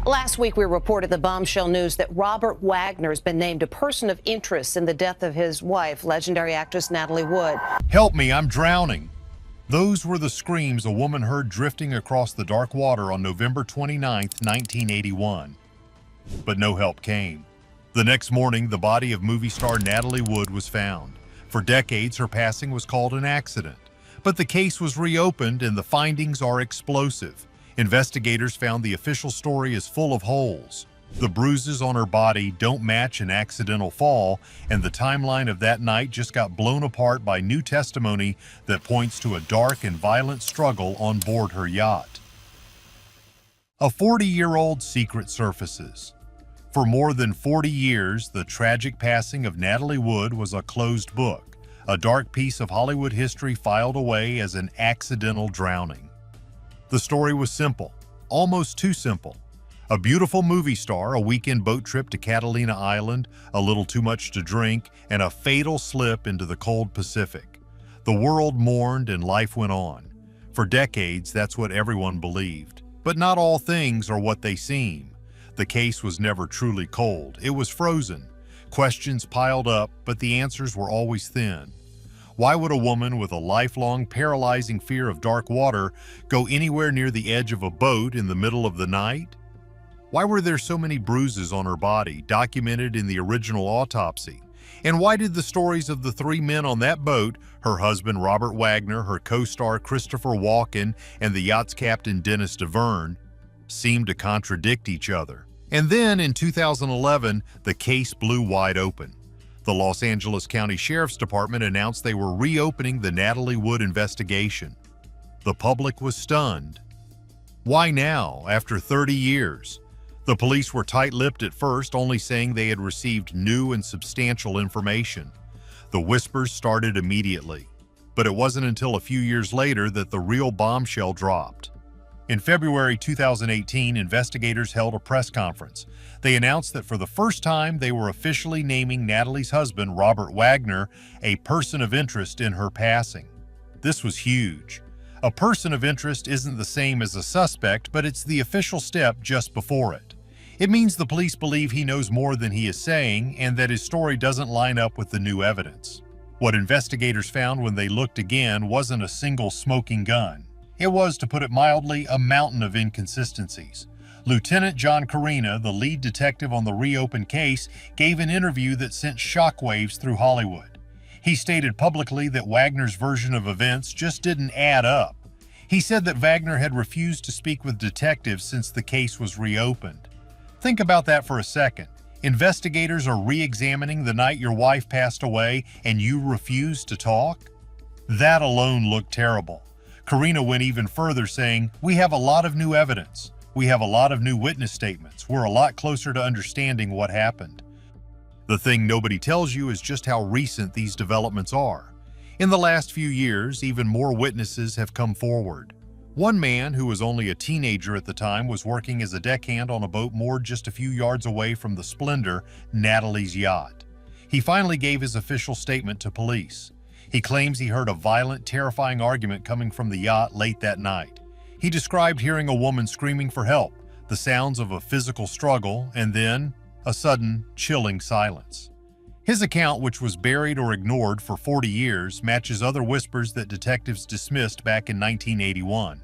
Last week, we reported the bombshell news that Robert Wagner has been named a person of interest in the death of his wife, legendary actress Natalie Wood. "Help me, I'm drowning." Those were the screams a woman heard drifting across the dark water on November 29, 1981. But no help came. The next morning, the body of movie star Natalie Wood was found. For decades, her passing was called an accident. But the case was reopened and the findings are explosive. Investigators found the official story is full of holes. The bruises on her body don't match an accidental fall, and the timeline of that night just got blown apart by new testimony that points to a dark and violent struggle on board her yacht. A 40-year-old secret surfaces. For more than 40 years, the tragic passing of Natalie Wood was a closed book, a dark piece of Hollywood history filed away as an accidental drowning. The story was simple, almost too simple. A beautiful movie star, a weekend boat trip to Catalina Island, a little too much to drink, and a fatal slip into the cold Pacific. The world mourned and life went on. For decades, that's what everyone believed. But not all things are what they seem. The case was never truly cold. It was frozen. Questions piled up, but the answers were always thin. Why would a woman with a lifelong, paralyzing fear of dark water go anywhere near the edge of a boat in the middle of the night? Why were there so many bruises on her body, documented in the original autopsy? And why did the stories of the three men on that boat, her husband Robert Wagner, her co-star Christopher Walken, and the yacht's captain Dennis DeVerne, seem to contradict each other? And then, in 2011, the case blew wide open. The Los Angeles County Sheriff's Department announced they were reopening the Natalie Wood investigation. The public was stunned. Why now, after 30 years? The police were tight-lipped at first, only saying they had received new and substantial information. The whispers started immediately, but it wasn't until a few years later that the real bombshell dropped. In February 2018, investigators held a press conference. They announced that for the first time, they were officially naming Natalie's husband, Robert Wagner, a person of interest in her passing. This was huge. A person of interest isn't the same as a suspect, but it's the official step just before it. It means the police believe he knows more than he is saying and that his story doesn't line up with the new evidence. What investigators found when they looked again wasn't a single smoking gun. It was, to put it mildly, a mountain of inconsistencies. Lieutenant John Carina, the lead detective on the reopened case, gave an interview that sent shockwaves through Hollywood. He stated publicly that Wagner's version of events just didn't add up. He said that Wagner had refused to speak with detectives since the case was reopened. Think about that for a second. Investigators are re-examining the night your wife passed away and you refuse to talk? That alone looked terrible. Carina went even further, saying, "We have a lot of new evidence. We have a lot of new witness statements. We're a lot closer to understanding what happened." The thing nobody tells you is just how recent these developments are. In the last few years, even more witnesses have come forward. One man, who was only a teenager at the time, was working as a deckhand on a boat moored just a few yards away from the Splendor, Natalie's yacht. He finally gave his official statement to police. He claims he heard a violent, terrifying argument coming from the yacht late that night. He described hearing a woman screaming for help, the sounds of a physical struggle, and then a sudden, chilling silence. His account, which was buried or ignored for 40 years, matches other whispers that detectives dismissed back in 1981.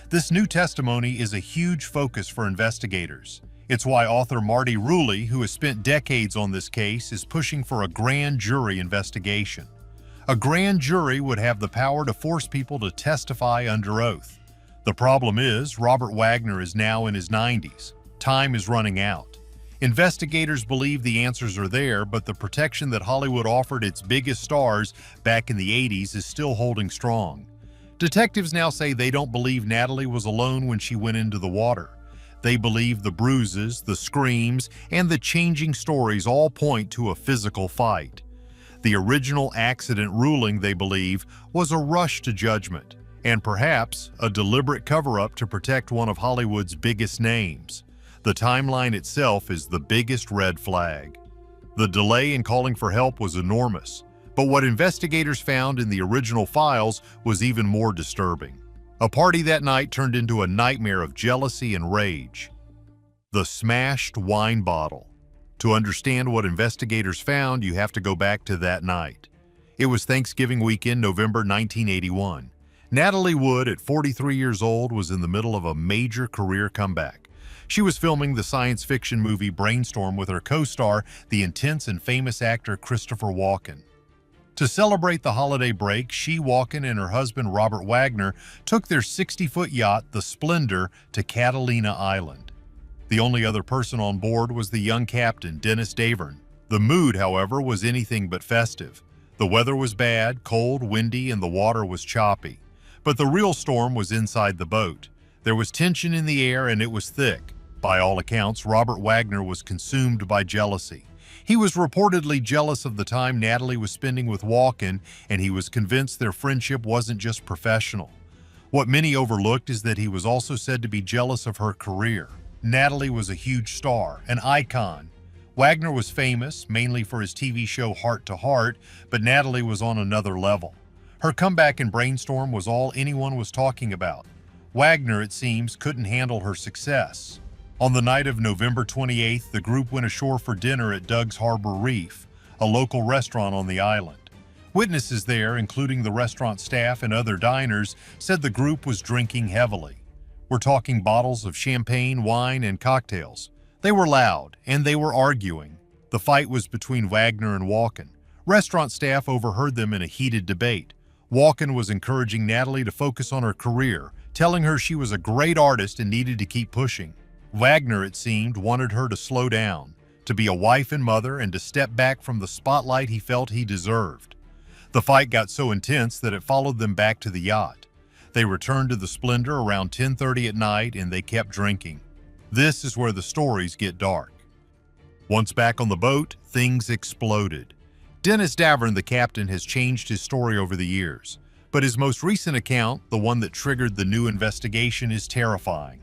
This new testimony is a huge focus for investigators. It's why author Marty Rulli, who has spent decades on this case, is pushing for a grand jury investigation. A grand jury would have the power to force people to testify under oath. The problem is, Robert Wagner is now in his 90s. Time is running out. Investigators believe the answers are there, but the protection that Hollywood offered its biggest stars back in the 80s is still holding strong. Detectives now say they don't believe Natalie was alone when she went into the water. They believe the bruises, the screams, and the changing stories all point to a physical fight. The original accident ruling, they believe, was a rush to judgment, and perhaps a deliberate cover-up to protect one of Hollywood's biggest names. The timeline itself is the biggest red flag. The delay in calling for help was enormous, but what investigators found in the original files was even more disturbing. A party that night turned into a nightmare of jealousy and rage. The smashed wine bottle. To understand what investigators found, you have to go back to that night. It was Thanksgiving weekend, November 1981. Natalie Wood, at 43 years old, was in the middle of a major career comeback. She was filming the science fiction movie Brainstorm with her co-star, the intense and famous actor Christopher Walken. To celebrate the holiday break, she, Walken, and her husband Robert Wagner took their 60-foot yacht, the Splendor, to Catalina Island. The only other person on board was the young captain, Dennis Davern. The mood, however, was anything but festive. The weather was bad, cold, windy, and the water was choppy. But the real storm was inside the boat. There was tension in the air, and it was thick. By all accounts, Robert Wagner was consumed by jealousy. He was reportedly jealous of the time Natalie was spending with Walken, and he was convinced their friendship wasn't just professional. What many overlooked is that he was also said to be jealous of her career. Natalie was a huge star, an icon. Wagner was famous, mainly for his TV show Heart to Heart, but Natalie was on another level. Her comeback in Brainstorm was all anyone was talking about. Wagner, it seems, couldn't handle her success. On the night of November 28th, the group went ashore for dinner at Doug's Harbor Reef, a local restaurant on the island. Witnesses there, including the restaurant staff and other diners, said the group was drinking heavily. We're talking bottles of champagne, wine, and cocktails. They were loud, and they were arguing. The fight was between Wagner and Walken. Restaurant staff overheard them in a heated debate. Walken was encouraging Natalie to focus on her career, telling her she was a great artist and needed to keep pushing. Wagner, it seemed, wanted her to slow down, to be a wife and mother, and to step back from the spotlight he felt he deserved. The fight got so intense that it followed them back to the yacht. They returned to the Splendor around 10:30 at night, and they kept drinking. This is where the stories get dark. Once back on the boat, things exploded. Dennis Davern, the captain, has changed his story over the years, but his most recent account, the one that triggered the new investigation, is terrifying.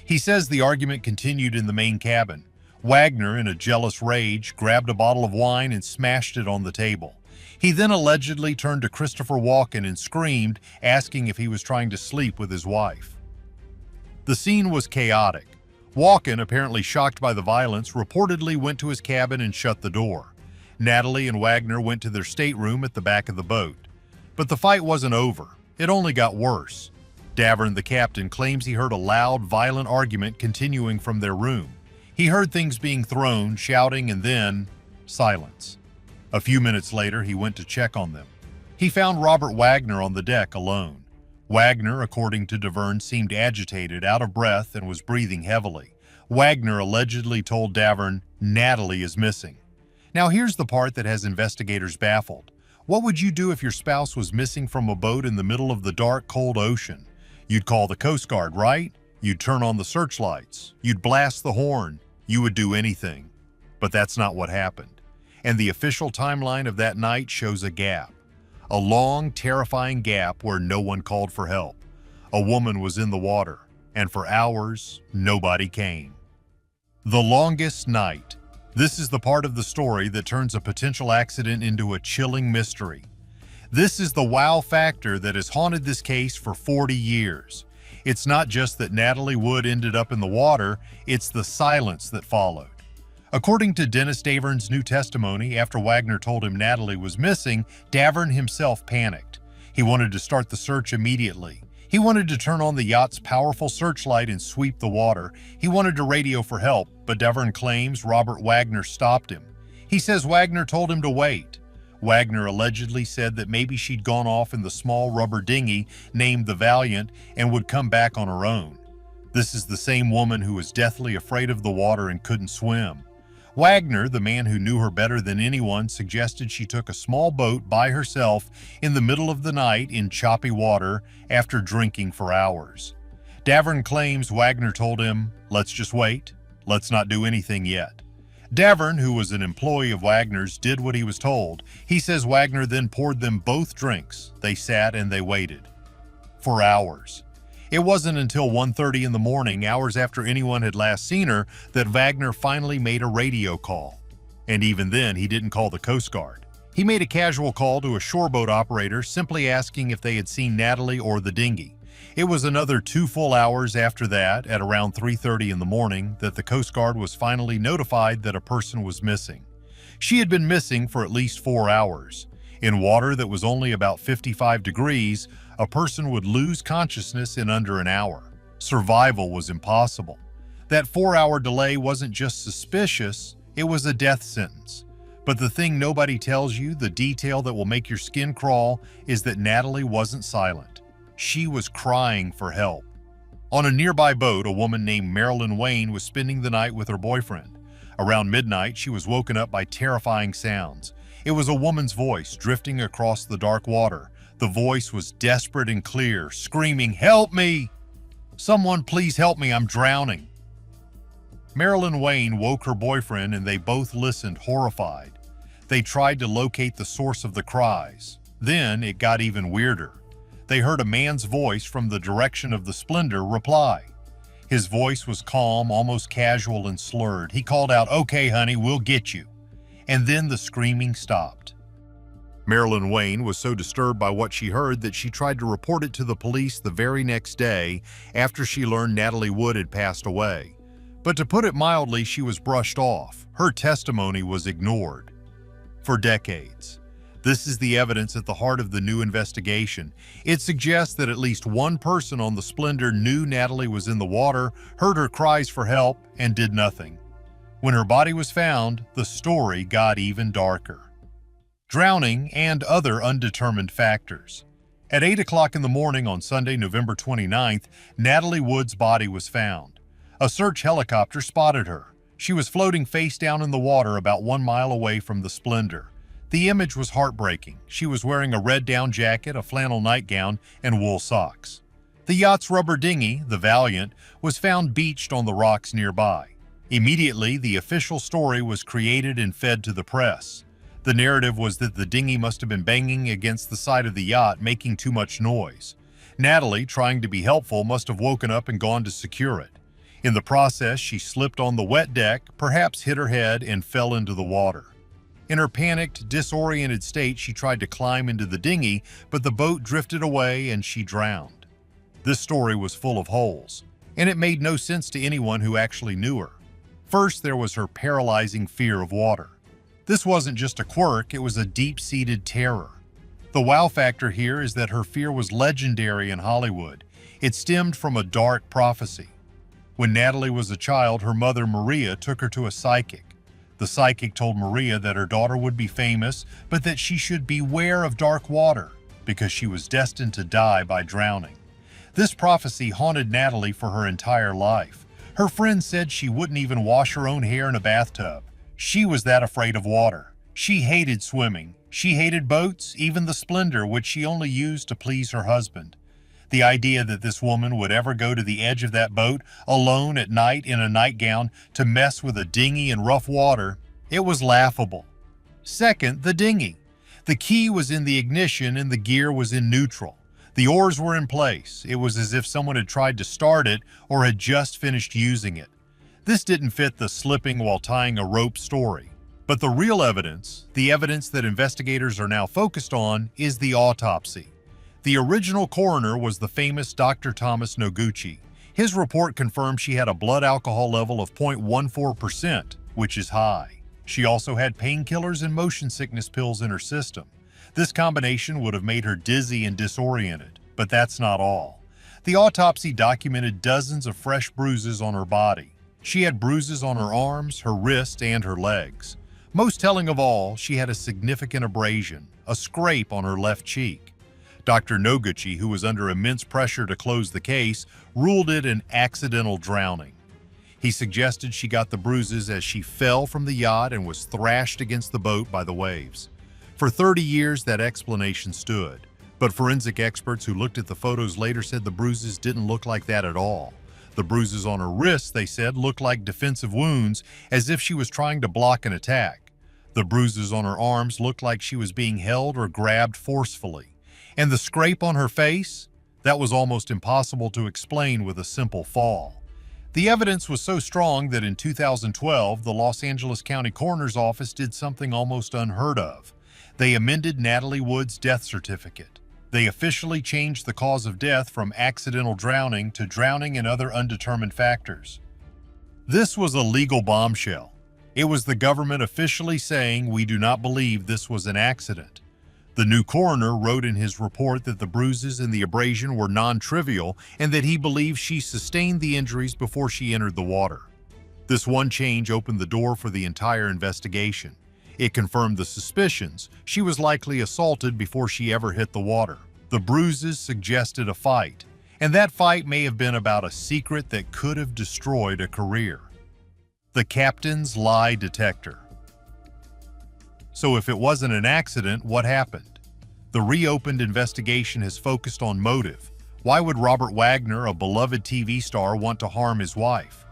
He says the argument continued in the main cabin. Wagner, in a jealous rage, grabbed a bottle of wine and smashed it on the table. He then allegedly turned to Christopher Walken and screamed, asking if he was trying to sleep with his wife. The scene was chaotic. Walken, apparently shocked by the violence, reportedly went to his cabin and shut the door. Natalie and Wagner went to their stateroom at the back of the boat. But the fight wasn't over. It only got worse. Davern, the captain, claims he heard a loud, violent argument continuing from their room. He heard things being thrown, shouting, and then silence. A few minutes later, he went to check on them. He found Robert Wagner on the deck alone. Wagner, according to Davern, seemed agitated, out of breath, and was breathing heavily. Wagner allegedly told Davern, "Natalie is missing." Now here's the part that has investigators baffled. What would you do if your spouse was missing from a boat in the middle of the dark, cold ocean? You'd call the Coast Guard, right? You'd turn on the searchlights. You'd blast the horn. You would do anything. But that's not what happened. And the official timeline of that night shows a gap. A long, terrifying gap where no one called for help. A woman was in the water, and for hours, nobody came. The longest night. This is the part of the story that turns a potential accident into a chilling mystery. This is the wow factor that has haunted this case for 40 years. It's not just that Natalie Wood ended up in the water, it's the silence that followed. According to Dennis Davern's new testimony, after Wagner told him Natalie was missing, Davern himself panicked. He wanted to start the search immediately. He wanted to turn on the yacht's powerful searchlight and sweep the water. He wanted to radio for help, but Davern claims Robert Wagner stopped him. He says Wagner told him to wait. Wagner allegedly said that maybe she'd gone off in the small rubber dinghy named the Valiant and would come back on her own. This is the same woman who was deathly afraid of the water and couldn't swim. Wagner, the man who knew her better than anyone, suggested she took a small boat by herself in the middle of the night in choppy water after drinking for hours. Davern claims Wagner told him, "Let's just wait. Let's not do anything yet." Davern, who was an employee of Wagner's, did what he was told. He says Wagner then poured them both drinks. They sat and they waited. For hours. It wasn't until 1:30 in the morning, hours after anyone had last seen her, that Wagner finally made a radio call. And even then, he didn't call the Coast Guard. He made a casual call to a shoreboat operator, simply asking if they had seen Natalie or the dinghy. It was another 2 full hours after that, at around 3:30 in the morning, that the Coast Guard was finally notified that a person was missing. She had been missing for at least 4 hours. In water that was only about 55 degrees, a person would lose consciousness in under an hour. Survival was impossible. That 4-hour delay wasn't just suspicious, it was a death sentence. But the thing nobody tells you, the detail that will make your skin crawl, is that Natalie wasn't silent. She was crying for help. On a nearby boat, a woman named Marilyn Wayne was spending the night with her boyfriend. Around midnight, she was woken up by terrifying sounds. It was a woman's voice drifting across the dark water. The voice was desperate and clear, screaming, "Help me! Someone please help me, I'm drowning." Marilyn Wayne woke her boyfriend and they both listened, horrified. They tried to locate the source of the cries. Then it got even weirder. They heard a man's voice from the direction of the Splendor reply. His voice was calm, almost casual and slurred. He called out, "Okay, honey, we'll get you." And then the screaming stopped. Marilyn Wayne was so disturbed by what she heard that she tried to report it to the police the very next day after she learned Natalie Wood had passed away. But to put it mildly, she was brushed off. Her testimony was ignored. For decades. This is the evidence at the heart of the new investigation. It suggests that at least one person on the Splendor knew Natalie was in the water, heard her cries for help, and did nothing. When her body was found, the story got even darker. Drowning and other undetermined factors. At 8 o'clock in the morning on Sunday, November 29th, Natalie Wood's body was found. A search helicopter spotted her. She was floating face down in the water about 1 mile away from the Splendor. The image was heartbreaking. She was wearing a red down jacket, a flannel nightgown, and wool socks. The yacht's rubber dinghy, the Valiant, was found beached on the rocks nearby. Immediately, the official story was created and fed to the press. The narrative was that the dinghy must have been banging against the side of the yacht, making too much noise. Natalie, trying to be helpful, must have woken up and gone to secure it. In the process, she slipped on the wet deck, perhaps hit her head, and fell into the water. In her panicked, disoriented state, she tried to climb into the dinghy, but the boat drifted away and she drowned. This story was full of holes, and it made no sense to anyone who actually knew her. First, there was her paralyzing fear of water. This wasn't just a quirk, it was a deep-seated terror. The wow factor here is that her fear was legendary in Hollywood. It stemmed from a dark prophecy. When Natalie was a child, her mother, Maria, took her to a psychic. The psychic told Maria that her daughter would be famous, but that she should beware of dark water because she was destined to die by drowning. This prophecy haunted Natalie for her entire life. Her friends said she wouldn't even wash her own hair in a bathtub. She was that afraid of water. She hated swimming. She hated boats, even the Splendor, which she only used to please her husband. The idea that this woman would ever go to the edge of that boat, alone at night in a nightgown, to mess with a dinghy in rough water, it was laughable. Second, the dinghy. The key was in the ignition and the gear was in neutral. The oars were in place. It was as if someone had tried to start it or had just finished using it. This didn't fit the slipping while tying a rope story. But the real evidence, the evidence that investigators are now focused on, is the autopsy. The original coroner was the famous Dr. Thomas Noguchi. His report confirmed she had a blood alcohol level of 0.14%, which is high. She also had painkillers and motion sickness pills in her system. This combination would have made her dizzy and disoriented, but that's not all. The autopsy documented dozens of fresh bruises on her body. She had bruises on her arms, her wrists, and her legs. Most telling of all, she had a significant abrasion, a scrape on her left cheek. Dr. Noguchi, who was under immense pressure to close the case, ruled it an accidental drowning. He suggested she got the bruises as she fell from the yacht and was thrashed against the boat by the waves. For 30 years, that explanation stood, but forensic experts who looked at the photos later said the bruises didn't look like that at all. The bruises on her wrists, they said, looked like defensive wounds, as if she was trying to block an attack. The bruises on her arms looked like she was being held or grabbed forcefully. And the scrape on her face? That was almost impossible to explain with a simple fall. The evidence was so strong that in 2012, the Los Angeles County Coroner's Office did something almost unheard of. They amended Natalie Wood's death certificate. They officially changed the cause of death from accidental drowning to drowning and other undetermined factors. This was a legal bombshell. It was the government officially saying we do not believe this was an accident. The new coroner wrote in his report that the bruises and the abrasion were non-trivial and that he believes she sustained the injuries before she entered the water. This one change opened the door for the entire investigation. It confirmed the suspicions. She was likely assaulted before she ever hit the water. The bruises suggested a fight, and that fight may have been about a secret that could have destroyed a career. The captain's lie detector. So if it wasn't an accident, what happened? The reopened investigation has focused on motive. Why would Robert Wagner, a beloved TV star, want to harm his wife?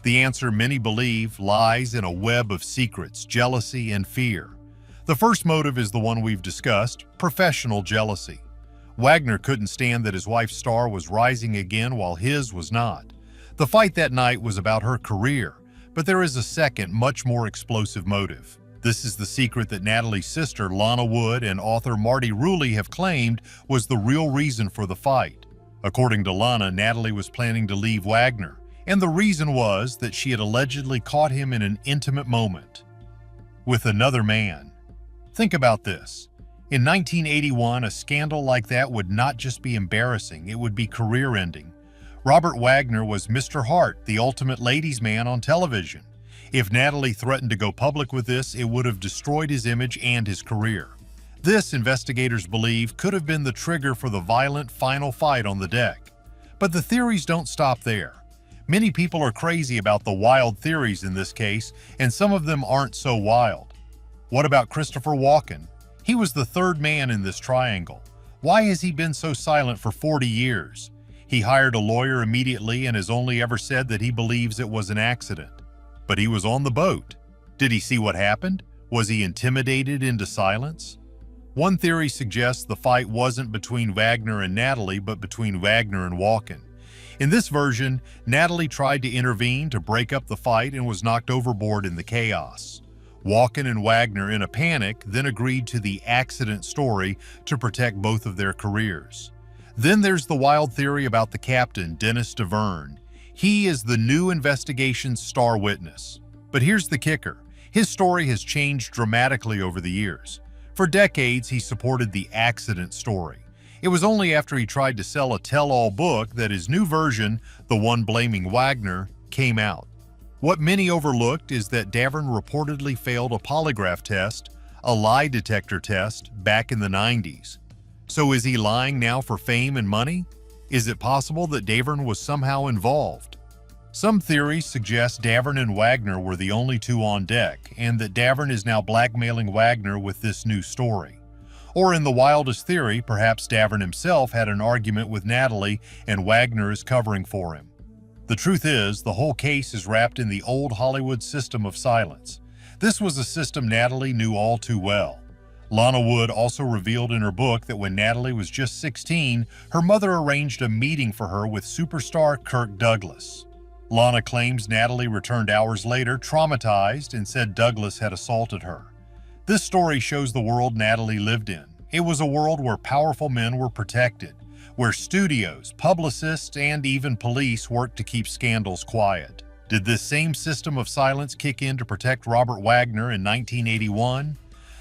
The answer, many believe, lies in a web of secrets, jealousy, and fear. The first motive is the one we've discussed: professional jealousy. Wagner couldn't stand that his wife's star was rising again while his was not. The fight that night was about her career, but there is a second, much more explosive motive. This is the secret that Natalie's sister, Lana Wood, and author Marty Rulli have claimed was the real reason for the fight. According to Lana, Natalie was planning to leave Wagner, and the reason was that she had allegedly caught him in an intimate moment with another man. Think about this. In 1981, a scandal like that would not just be embarrassing, it would be career-ending. Robert Wagner was Mr. Hart, the ultimate ladies' man on television. If Natalie threatened to go public with this, it would have destroyed his image and his career. This, investigators believe, could have been the trigger for the violent final fight on the deck. But the theories don't stop there. Many people are crazy about the wild theories in this case, and some of them aren't so wild. What about Christopher Walken? He was the third man in this triangle. Why has he been so silent for 40 years? He hired a lawyer immediately and has only ever said that he believes it was an accident. But he was on the boat. Did he see what happened? Was he intimidated into silence? One theory suggests the fight wasn't between Wagner and Natalie, but between Wagner and Walken. In this version, Natalie tried to intervene to break up the fight and was knocked overboard in the chaos. Walken and Wagner, in a panic, then agreed to the accident story to protect both of their careers. Then there's the wild theory about the captain, Dennis DeVerne. He is the new investigation's star witness. But here's the kicker. His story has changed dramatically over the years. For decades, he supported the accident story. It was only after he tried to sell a tell-all book that his new version, the one blaming Wagner, came out. What many overlooked is that DeVerne reportedly failed a polygraph test, a lie detector test, back in the 90s. So is he lying now for fame and money? Is it possible that DeVerne was somehow involved? Some theories suggest DeVerne and Wagner were the only two on deck, and that DeVerne is now blackmailing Wagner with this new story. Or in the wildest theory, perhaps DeVerne himself had an argument with Natalie and Wagner is covering for him. The truth is, the whole case is wrapped in the old Hollywood system of silence. This was a system Natalie knew all too well. Lana Wood also revealed in her book that when Natalie was just 16, her mother arranged a meeting for her with superstar Kirk Douglas. Lana claims Natalie returned hours later traumatized and said Douglas had assaulted her. This story shows the world Natalie lived in. It was a world where powerful men were protected, where studios, publicists, and even police worked to keep scandals quiet. Did this same system of silence kick in to protect Robert Wagner in 1981?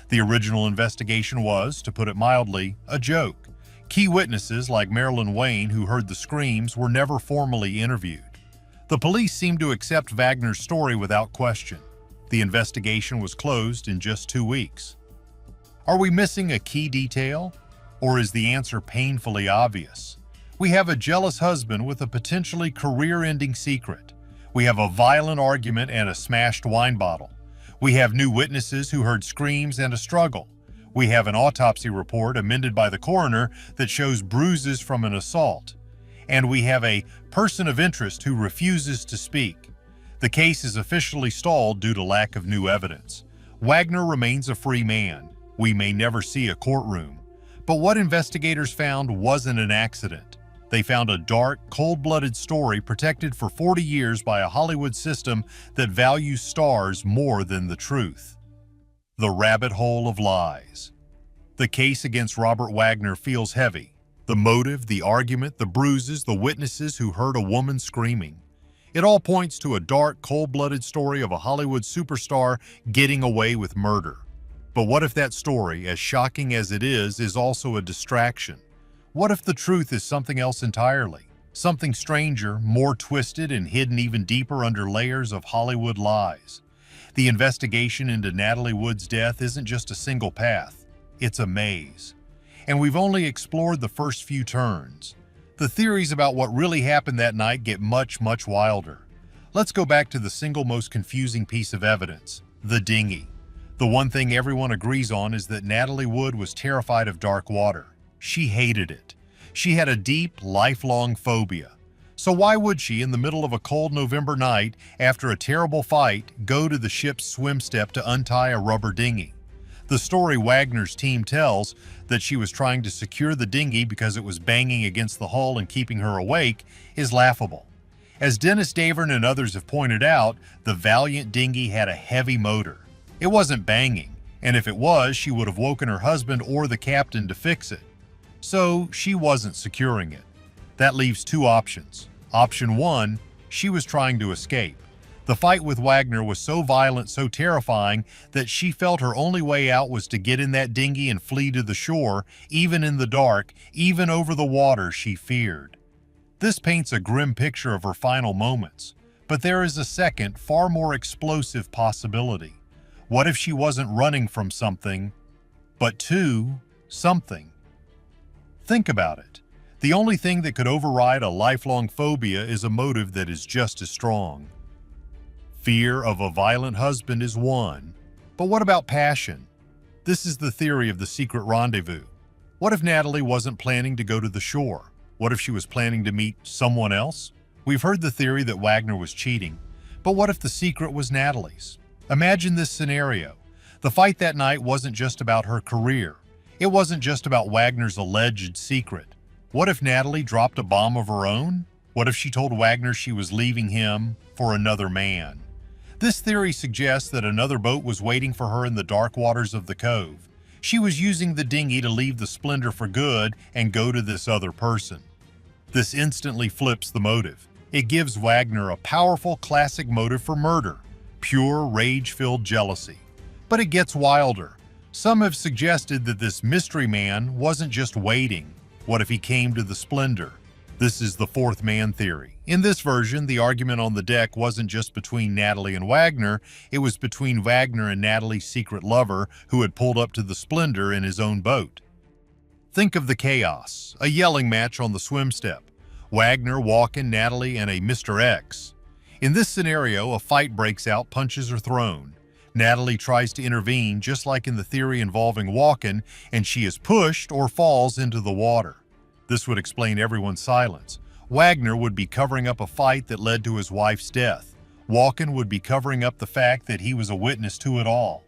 The original investigation was, to put it mildly, a joke. Key witnesses like Marilyn Wayne, who heard the screams, were never formally interviewed. The police seemed to accept Wagner's story without question. The investigation was closed in just 2 weeks. Are we missing a key detail? Or is the answer painfully obvious? We have a jealous husband with a potentially career-ending secret. We have a violent argument and a smashed wine bottle. We have new witnesses who heard screams and a struggle. We have an autopsy report amended by the coroner that shows bruises from an assault. And we have a person of interest who refuses to speak. The case is officially stalled due to lack of new evidence. Wagner remains a free man. We may never see a courtroom. But what investigators found wasn't an accident. They found a dark, cold-blooded story protected for 40 years by a Hollywood system that values stars more than the truth. The rabbit hole of lies. The case against Robert Wagner feels heavy. The motive, the argument, the bruises, the witnesses who heard a woman screaming. It all points to a dark, cold-blooded story of a Hollywood superstar getting away with murder. But what if that story, as shocking as it is also a distraction? What if the truth is something else entirely? Something stranger, more twisted, and hidden even deeper under layers of Hollywood lies? The investigation into Natalie Wood's death isn't just a single path. It's a maze. And we've only explored the first few turns. The theories about what really happened that night get much, much wilder. Let's go back to the single most confusing piece of evidence, the dinghy. The one thing everyone agrees on is that Natalie Wood was terrified of dark water. She hated it. She had a deep, lifelong phobia. So why would she, in the middle of a cold November night, after a terrible fight, go to the ship's swim step to untie a rubber dinghy? The story Wagner's team tells, that she was trying to secure the dinghy because it was banging against the hull and keeping her awake, is laughable. As Dennis Davern and others have pointed out, the Valiant dinghy had a heavy motor. It wasn't banging, and if it was, she would have woken her husband or the captain to fix it. So she wasn't securing it. That leaves two options. Option one, she was trying to escape. The fight with Wagner was so violent, so terrifying, that she felt her only way out was to get in that dinghy and flee to the shore, even in the dark, even over the water she feared. This paints a grim picture of her final moments. But there is a second, far more explosive possibility. What if she wasn't running from something, but to something? Think about it. The only thing that could override a lifelong phobia is a motive that is just as strong. Fear of a violent husband is one, but what about passion? This is the theory of the secret rendezvous. What if Natalie wasn't planning to go to the shore? What if she was planning to meet someone else? We've heard the theory that Wagner was cheating, but what if the secret was Natalie's? Imagine this scenario. The fight that night wasn't just about her career. It wasn't just about Wagner's alleged secret. What if Natalie dropped a bomb of her own? What if she told Wagner she was leaving him for another man? This theory suggests that another boat was waiting for her in the dark waters of the cove. She was using the dinghy to leave the Splendor for good and go to this other person. This instantly flips the motive. It gives Wagner a powerful classic motive for murder, pure rage-filled jealousy. But it gets wilder. Some have suggested that this mystery man wasn't just waiting. What if he came to the Splendor? This is the fourth man theory. In this version, the argument on the deck wasn't just between Natalie and Wagner, it was between Wagner and Natalie's secret lover who had pulled up to the Splendor in his own boat. Think of the chaos, a yelling match on the swim step. Wagner, Walken, Natalie, and a Mr. X. In this scenario, a fight breaks out, punches are thrown. Natalie tries to intervene, just like in the theory involving Walken, and she is pushed or falls into the water. This would explain everyone's silence. Wagner would be covering up a fight that led to his wife's death. Walken would be covering up the fact that he was a witness to it all.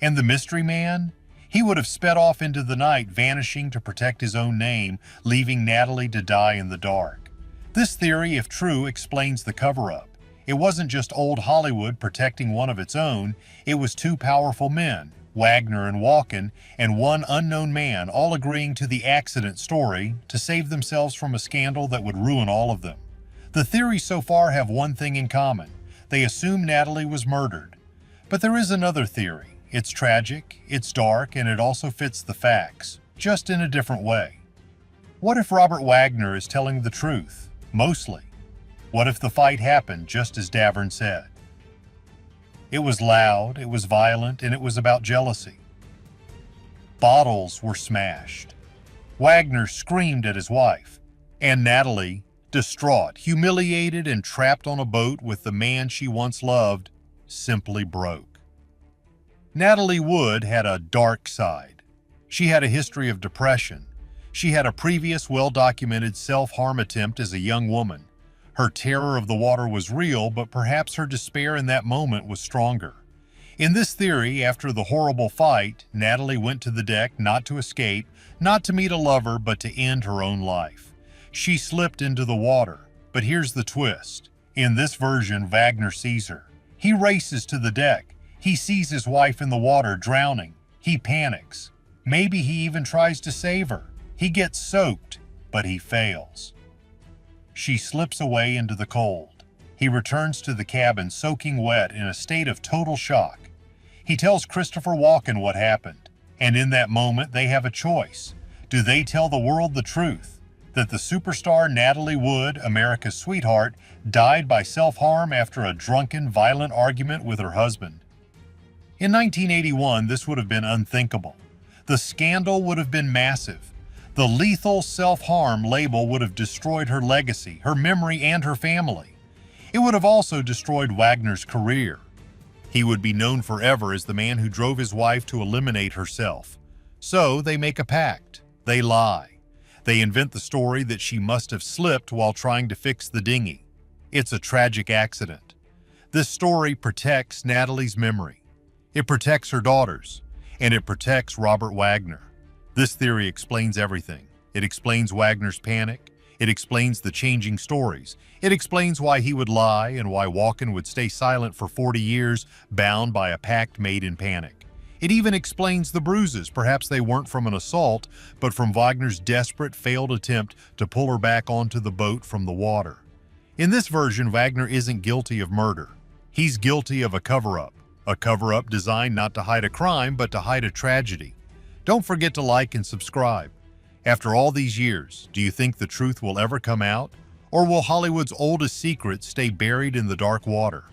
And the mystery man? He would have sped off into the night, vanishing to protect his own name, leaving Natalie to die in the dark. This theory, if true, explains the cover-up. It wasn't just old Hollywood protecting one of its own, it was two powerful men, Wagner and Walken, and one unknown man, all agreeing to the accident story to save themselves from a scandal that would ruin all of them. The theories so far have one thing in common. They assume Natalie was murdered. But there is another theory. It's tragic, it's dark, and it also fits the facts, just in a different way. What if Robert Wagner is telling the truth? Mostly. What if the fight happened just as Davern said? It was loud, it was violent, and it was about jealousy. Bottles were smashed. Wagner screamed at his wife, and Natalie, distraught, humiliated, and trapped on a boat with the man she once loved, simply broke. Natalie Wood had a dark side. She had a history of depression. She had a previous well-documented self-harm attempt as a young woman. Her terror of the water was real, but perhaps her despair in that moment was stronger. In this theory, after the horrible fight, Natalie went to the deck not to escape, not to meet a lover, but to end her own life. She slipped into the water, but here's the twist. In this version, Wagner sees her. He races to the deck. He sees his wife in the water, drowning. He panics. Maybe he even tries to save her. He gets soaked, but he fails. She slips away into the cold. He returns to the cabin soaking wet in a state of total shock. He tells Christopher Walken what happened, and in that moment they have a choice. Do they tell the world the truth, that the superstar Natalie Wood, America's sweetheart, died by self-harm after a drunken, violent argument with her husband? In 1981, this would have been unthinkable. The scandal would have been massive. The lethal self-harm label would have destroyed her legacy, her memory, and her family. It would have also destroyed Wagner's career. He would be known forever as the man who drove his wife to eliminate herself. So they make a pact. They lie. They invent the story that she must have slipped while trying to fix the dinghy. It's a tragic accident. This story protects Natalie's memory. It protects her daughters. And it protects Robert Wagner. This theory explains everything. It explains Wagner's panic. It explains the changing stories. It explains why he would lie and why Walken would stay silent for 40 years, bound by a pact made in panic. It even explains the bruises. Perhaps they weren't from an assault, but from Wagner's desperate, failed attempt to pull her back onto the boat from the water. In this version, Wagner isn't guilty of murder. He's guilty of a cover-up. A cover-up designed not to hide a crime, but to hide a tragedy. Don't forget to like and subscribe. After all these years, do you think the truth will ever come out? Or will Hollywood's oldest secret stay buried in the dark water?